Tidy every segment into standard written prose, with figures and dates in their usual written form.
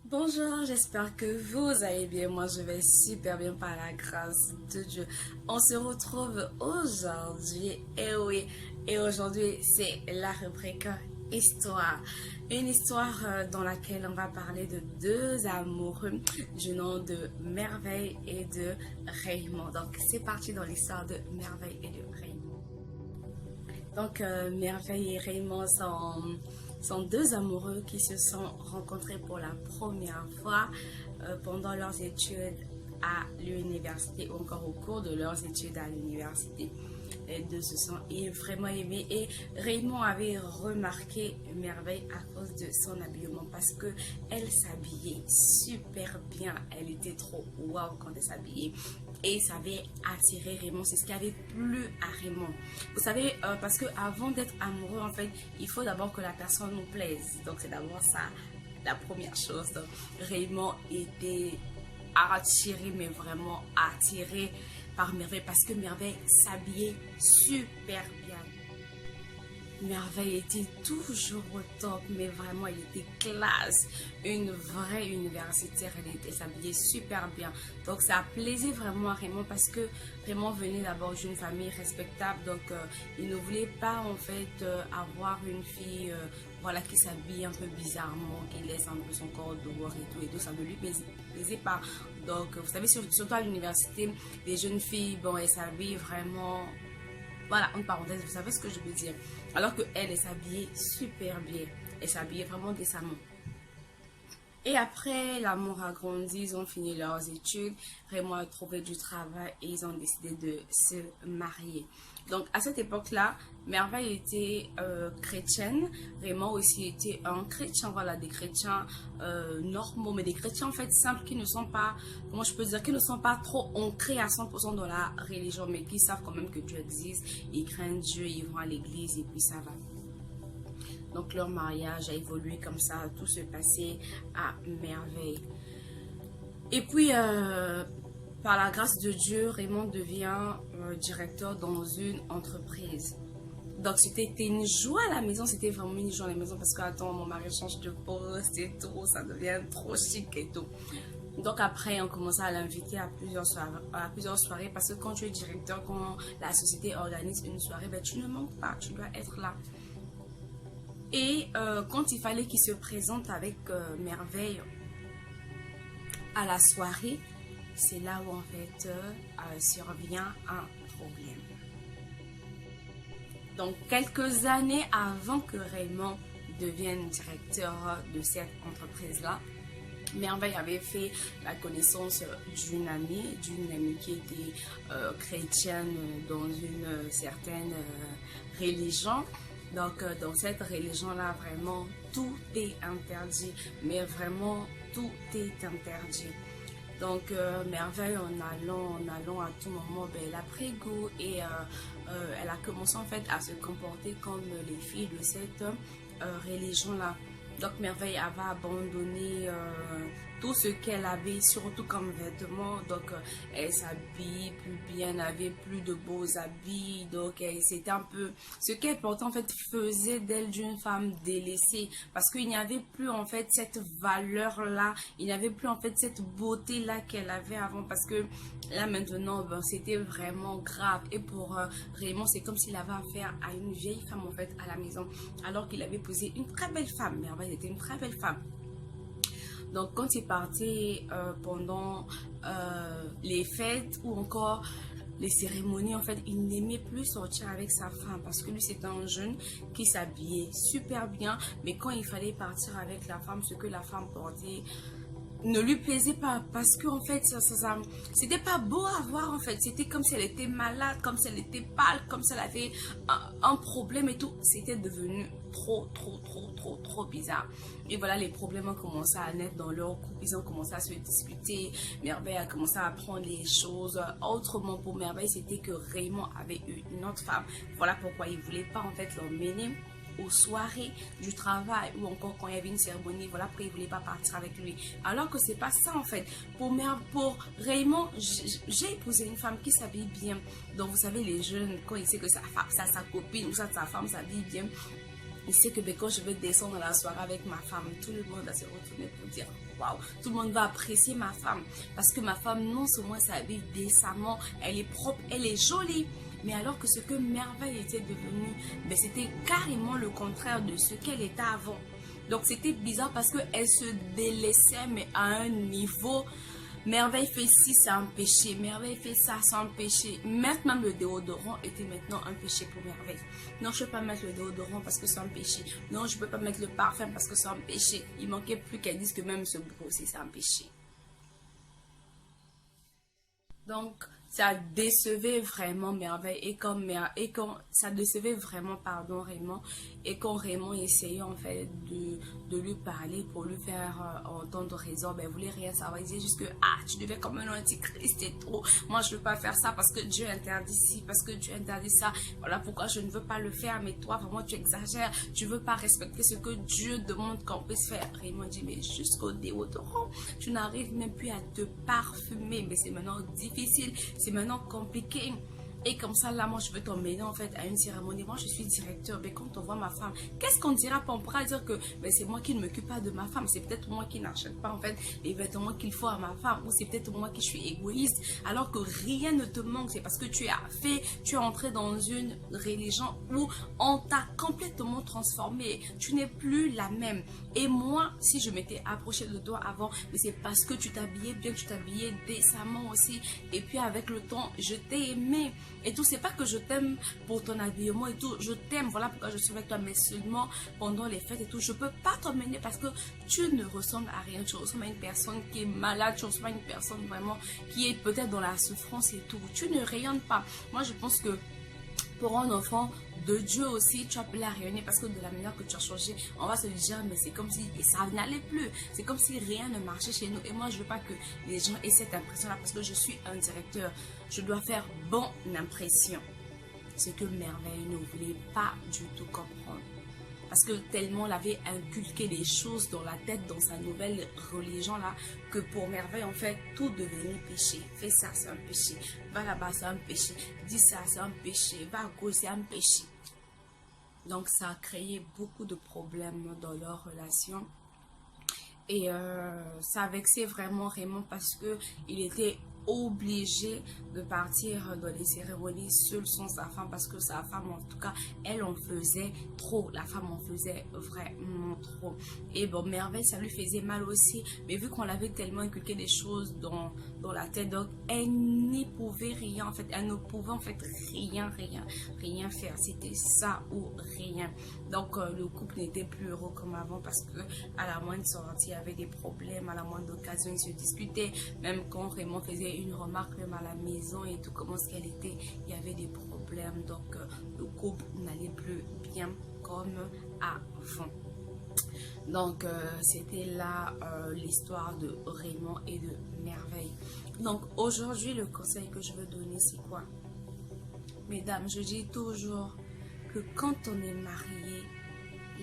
Bonjour, j'espère que vous allez bien. Moi, je vais super bien par la grâce de Dieu. On se retrouve aujourd'hui, et oui, et aujourd'hui, c'est la rubrique Histoire. Une histoire dans laquelle on va parler de deux amoureux du nom de Merveille et de Raymond. Donc, c'est parti dans l'histoire de Merveille et de Raymond. Donc, Merveille et Raymond sont deux amoureux qui se sont rencontrés pour la première fois pendant leurs études à l'université ou encore au cours de leurs études à l'université. Les deux se sont vraiment aimés et Raymond avait remarqué Merveille à cause de son habillement parce que elle s'habillait super bien. Elle était trop waouh quand elle s'habillait et ça avait attiré Raymond. C'est ce qui avait plu à Raymond. Vous savez, parce que avant d'être amoureux, en fait, il faut d'abord que la personne nous plaise. Donc c'est d'abord ça la première chose. Donc, Raymond était attiré, mais vraiment attiré par Merveille parce que Merveille s'habillait super bien. Merveille était toujours au top, mais vraiment, elle était classe. Une vraie universitaire, elle s'habillait super bien. Donc, ça plaisait vraiment à Raymond parce que Raymond venait d'abord d'une famille respectable. Donc, il ne voulait pas, en fait, avoir une fille voilà, qui s'habille un peu bizarrement, qui laisse un peu son corps dehors et tout. Ça ne lui plaisait pas. Donc, vous savez, surtout à l'université, les jeunes filles, bon, elles s'habillent vraiment... Voilà, une parenthèse, vous savez ce que je veux dire. Alors que elle s'habillait super bien. Elle s'habillait vraiment décemment. Et après, l'amour a grandi, ils ont fini leurs études. Raymond a trouvé du travail et ils ont décidé de se marier. Donc, à cette époque-là, Merveille était chrétienne. Raymond aussi était un chrétien. Voilà, des chrétiens normaux, mais des chrétiens en fait simples qui ne sont pas, comment je peux dire, qui ne sont pas trop ancrés à 100% dans la religion, mais qui savent quand même que Dieu existe. Ils craignent Dieu, ils vont à l'église et puis ça va. Donc leur mariage a évolué comme ça, tout se passait à merveille. Et puis, par la grâce de Dieu, Raymond devient directeur dans une entreprise. Donc c'était une joie à la maison, c'était vraiment une joie à la maison parce que attends, mon mari change de poste et tout, ça devient trop chic et tout. Donc après, on commence à l'inviter à plusieurs soirées parce que quand tu es directeur, quand la société organise une soirée, ben, tu ne manques pas, tu dois être là. Et quand il fallait qu'il se présente avec Merveille à la soirée, c'est là où en fait survient un problème. Donc quelques années avant que Raymond devienne directeur de cette entreprise-là, Merveille avait fait la connaissance d'une amie qui était chrétienne dans une certaine religion. Donc, dans cette religion-là, vraiment, tout est interdit. Mais vraiment, tout est interdit. Donc, Merveille, en allant à tout moment, ben, elle a pris goût et elle a commencé en fait à se comporter comme les filles de cette religion-là. Donc, Merveille avait abandonné tout ce qu'elle avait, surtout comme vêtements. Donc, elle s'habille plus bien, elle n'avait plus de beaux habits. Donc, c'était un peu ce qu'elle portait, en fait, faisait d'elle d'une femme délaissée. Parce qu'il n'y avait plus, en fait, cette valeur-là. Il n'y avait plus, en fait, cette beauté-là qu'elle avait avant. Parce que là, maintenant, ben, c'était vraiment grave. Et pour Raymond, c'est comme s'il avait affaire à une vieille femme, en fait, à la maison. Alors qu'il avait posé une très belle femme. Merveille était une très belle femme. Donc, quand il partait pendant les fêtes ou encore les cérémonies, en fait, il n'aimait plus sortir avec sa femme parce que lui, c'était un jeune qui s'habillait super bien. Mais quand il fallait partir avec la femme, ce que la femme portait ne lui plaisait pas parce que en fait c'était pas beau à voir en fait, c'était comme si elle était malade, comme si elle était pâle, comme si elle avait un problème et tout. C'était devenu trop bizarre. Et voilà, les problèmes ont commencé à naître dans leur couple, ils ont commencé à se discuter. Merveille a commencé à prendre les choses autrement. Pour Merveille, c'était que Raymond avait eu une autre femme. Voilà pourquoi il voulait pas en fait l'emmener aux soirées du travail ou encore quand il y avait une cérémonie. Voilà pourquoi il ne voulait pas partir avec lui. Alors que c'est pas ça en fait. Pour Raymond, j'ai épousé une femme qui s'habille bien. Donc vous savez, les jeunes, quand il sait que sa copine ou sa femme s'habille bien, il sait que quand je vais descendre dans la soirée avec ma femme, tout le monde va se retourner pour dire waouh, tout le monde va apprécier ma femme. Parce que ma femme, non seulement s'habille décemment, elle est propre, elle est jolie. Mais alors que ce que Merveille était devenue, c'était carrément le contraire de ce qu'elle était avant. Donc c'était bizarre parce qu'elle se délaissait, mais à un niveau. Merveille fait ci, c'est un péché. Merveille fait ça, c'est un péché. Mettre même le déodorant était maintenant un péché pour Merveille. Non, je ne peux pas mettre le déodorant parce que c'est un péché. Non, je ne peux pas mettre le parfum parce que c'est un péché. Il manquait plus qu'elle dise que même se brosser, c'est un péché. Donc, ça décevait vraiment Merveille et quand ça décevait vraiment, pardon, Raymond. Et quand Raymond essayait en fait de lui parler pour lui faire entendre raison, il voulait rien savoir. Il disait juste que tu devais comme un antichrist et tout. Moi, je ne veux pas faire ça parce que Dieu interdit ci, parce que Dieu interdit ça. Voilà pourquoi je ne veux pas le faire. Mais toi, vraiment, tu exagères. Tu ne veux pas respecter ce que Dieu demande qu'on puisse faire. Raymond dit, mais jusqu'au déodorant, tu n'arrives même plus à te parfumer. Mais c'est maintenant difficile. C'est maintenant compliqué. Et comme ça, là, moi, je veux t'emmener en fait à une cérémonie. Moi, je suis directeur. Mais quand on voit ma femme, qu'est-ce qu'on dira? On pourra dire que c'est moi qui ne m'occupe pas de ma femme. C'est peut-être moi qui n'achète pas en fait les vêtements qu'il faut à ma femme. Ou c'est peut-être moi qui suis égoïste. Alors que rien ne te manque. C'est parce que tu es entré dans une religion où on t'a complètement transformé. Tu n'es plus la même. Et moi, si je m'étais approchée de toi avant, mais c'est parce que tu t'habillais bien, tu t'habillais décemment aussi. Et puis avec le temps, je t'ai aimé. Et tout, c'est pas que je t'aime pour ton habillement et tout. Je t'aime, voilà pourquoi je suis avec toi. Mais seulement pendant les fêtes et tout, je peux pas t'emmener parce que tu ne ressembles à rien. Tu ressembles à une personne qui est malade. Tu ressembles à une personne vraiment qui est peut-être dans la souffrance et tout. Tu ne rayonnes pas. Moi, je pense que pour un enfant de Dieu aussi, tu as pu la rayonner parce que de la manière que tu as changé, on va se dire, mais c'est comme si ça n'allait plus. C'est comme si rien ne marchait chez nous. Et moi, je veux pas que les gens aient cette impression-là parce que je suis un directeur. Je dois faire bonne impression. Ce que Merveille ne voulait pas du tout comprendre. Parce que tellement elle avait inculqué des choses dans la tête, dans sa nouvelle religion-là, que pour Merveille, en fait, tout devenait péché. Fais ça, c'est un péché. Va là-bas, c'est un péché. Dis ça, c'est un péché. Va à gauche, c'est un péché. Donc, ça a créé beaucoup de problèmes dans leur relation. Et ça vexait vraiment Raymond parce que il était obligé de partir dans les cérémonies seul sans sa femme parce que sa femme, en tout cas, elle en faisait trop. La femme en faisait vraiment trop. Et bon, Merveille, ça lui faisait mal aussi. Mais vu qu'on l'avait tellement inculqué des choses dans la tête, donc elle n'y pouvait rien en fait. Elle ne pouvait en fait rien faire. C'était ça ou rien. Donc le couple n'était plus heureux comme avant parce que à la moindre sortie, il y avait des problèmes. À la moindre occasion, ils se disputaient. Même quand Raymond faisait une remarque même à la maison et tout, comment ce qu'elle était, il y avait des problèmes. Donc le couple n'allait plus bien comme avant. Donc c'était là l'histoire de Raymond et de Merveille. Donc aujourd'hui, le conseil que je veux donner, c'est quoi? Mesdames, je dis toujours que quand on est marié,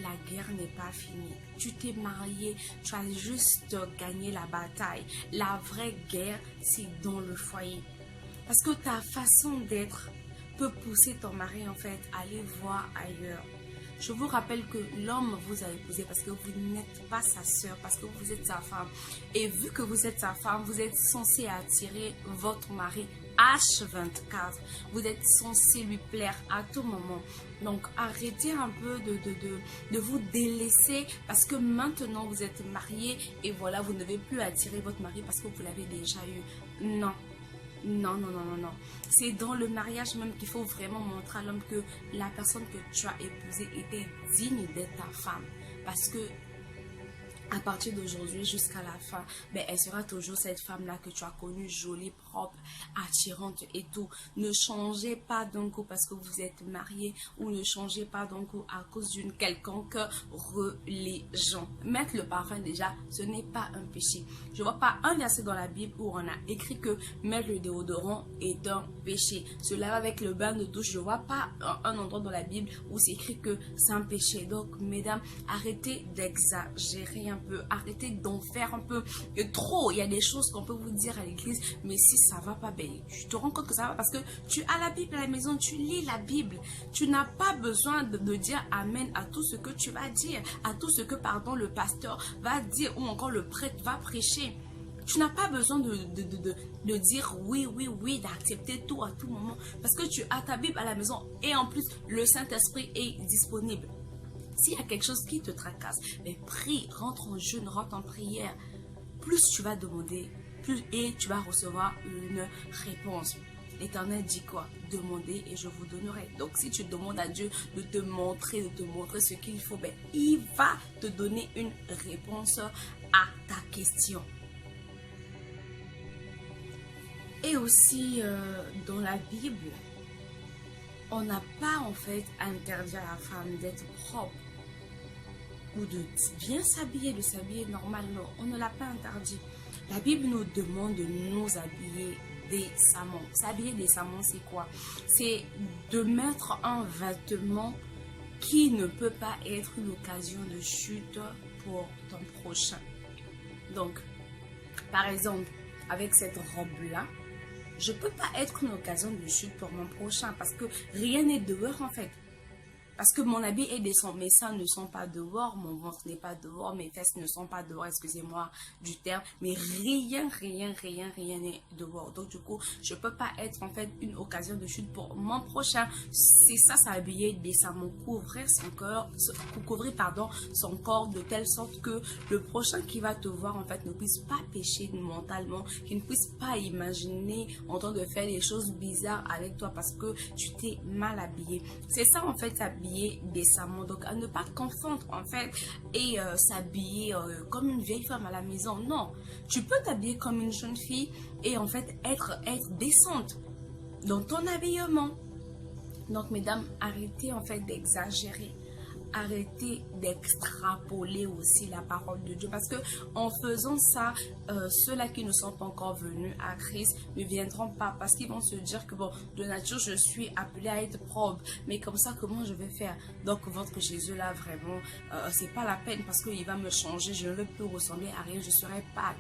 la guerre n'est pas finie. Tu t'es marié, tu as juste gagné la bataille. La vraie guerre, c'est dans le foyer. Parce que ta façon d'être peut pousser ton mari en fait à aller voir ailleurs. Je vous rappelle que l'homme vous a épousé parce que vous n'êtes pas sa soeur, parce que vous êtes sa femme. Et vu que vous êtes sa femme, vous êtes censé attirer votre mari H24. Vous êtes censé lui plaire à tout moment. Donc arrêtez un peu de vous délaisser parce que maintenant vous êtes marié et voilà, vous ne devez plus attirer votre mari parce que vous l'avez déjà eu. Non. Non, non, non, non, non. C'est dans le mariage même qu'il faut vraiment montrer à l'homme que la personne que tu as épousée était digne d'être ta femme. Parce que à partir d'aujourd'hui jusqu'à la fin, elle sera toujours cette femme-là que tu as connue, jolie, propre, attirante et tout. Ne changez pas d'un coup parce que vous êtes marié ou ne changez pas d'un coup à cause d'une quelconque religion. Mettre le parfum déjà, ce n'est pas un péché. Je ne vois pas un verset dans la Bible où on a écrit que mettre le déodorant est un péché. Se laver avec le bain de douche, je ne vois pas un endroit dans la Bible où c'est écrit que c'est un péché. Donc, mesdames, arrêtez d'exagérer un peu, arrêtez d'en faire un peu trop. Il y a des choses qu'on peut vous dire à l'église, mais si ça va pas, ben, tu te rends compte que ça va parce que tu as la Bible à la maison, tu lis la Bible. Tu n'as pas besoin de dire amen à tout ce que tu vas dire, à tout ce que, pardon, le pasteur va dire ou encore le prêtre va prêcher. Tu n'as pas besoin de dire oui, oui, oui, d'accepter tout à tout moment. Parce que tu as ta Bible à la maison et en plus, le Saint-Esprit est disponible. S'il y a quelque chose qui te tracasse, mais prie, rentre en jeûne, rentre en prière. Plus tu vas demander, plus et tu vas recevoir une réponse. L'Éternel dit quoi? Demandez et je vous donnerai. Donc si tu demandes à Dieu de te montrer ce qu'il faut, ben, il va te donner une réponse à ta question. Et aussi, dans la Bible, on n'a pas en fait interdit à la femme d'être propre ou de bien s'habiller, de s'habiller normalement. On ne l'a pas interdit. La Bible nous demande de nous habiller décemment. S'habiller décemment, c'est quoi? C'est de mettre un vêtement qui ne peut pas être une occasion de chute pour ton prochain. Donc, par exemple, avec cette robe-là, je ne peux pas être une occasion de chute pour mon prochain parce que rien n'est dehors en fait. Parce que mon habit est décent, mes seins ne sont pas dehors, mon ventre n'est pas dehors, mes fesses ne sont pas dehors, excusez-moi du terme, mais rien n'est dehors. Donc du coup, je ne peux pas être en fait une occasion de chute pour mon prochain. C'est ça, s'habiller décemment, couvrir son corps, son corps de telle sorte que le prochain qui va te voir en fait ne puisse pas pécher mentalement, qu'il ne puisse pas imaginer en train de faire des choses bizarres avec toi parce que tu t'es mal habillé. C'est ça en fait, s'habiller décemment, donc à ne pas confondre en fait et s'habiller comme une vieille femme à la maison. Non, tu peux t'habiller comme une jeune fille et en fait être décente dans ton habillement. Donc mesdames, arrêtez en fait d'exagérer. Arrêtez d'extrapoler aussi la parole de Dieu parce que en faisant ça, ceux-là qui ne sont pas encore venus à Christ ne viendront pas parce qu'ils vont se dire que bon, de nature je suis appelée à être propre, mais comme ça comment je vais faire? Donc votre Jésus là vraiment c'est pas la peine parce qu'il va me changer, je ne vais plus ressembler à rien, je serai pâle.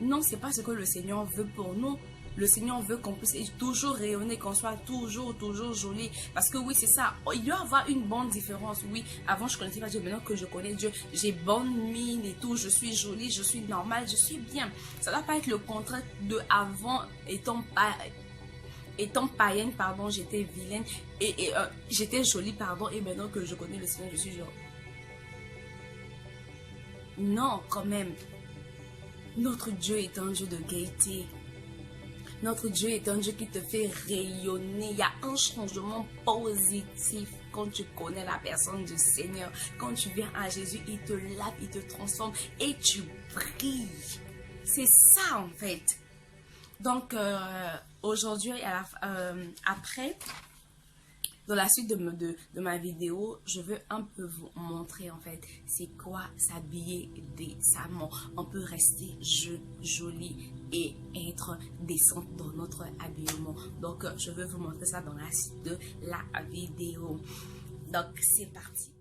Non, c'est pas ce que le Seigneur veut pour nous. Le Seigneur veut qu'on puisse toujours rayonner, qu'on soit toujours joli. Parce que oui, c'est ça. Il doit y avoir une bonne différence. Oui, avant, je ne connaissais pas Dieu. Maintenant que je connais Dieu, j'ai bonne mine et tout. Je suis jolie, je suis normale, je suis bien. Ça ne doit pas être le contraire de avant, étant païenne, pardon, j'étais vilaine. Et j'étais jolie, pardon. Et maintenant que je connais le Seigneur, je suis genre... Non, quand même. Notre Dieu est un Dieu de gaieté. Notre Dieu est un Dieu qui te fait rayonner. Il y a un changement positif quand tu connais la personne du Seigneur. Quand tu viens à Jésus, il te lave, il te transforme et tu brilles. C'est ça en fait. Donc aujourd'hui, après, dans la suite de ma vidéo, je veux un peu vous montrer en fait c'est quoi s'habiller décemment. On peut rester jolie et être décente dans notre habillement. Donc je veux vous montrer ça dans la suite de la vidéo. Donc c'est parti.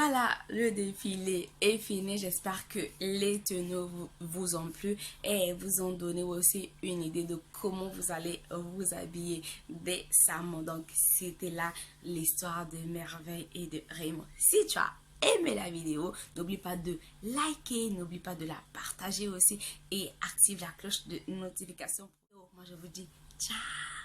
Voilà, le défilé est fini. J'espère que les tenues vous ont plu et vous ont donné aussi une idée de comment vous allez vous habiller décemment. Donc, c'était là l'histoire de Merveille et de Raymond. Si tu as aimé la vidéo, n'oublie pas de liker, n'oublie pas de la partager aussi et active la cloche de notification. Moi, je vous dis ciao!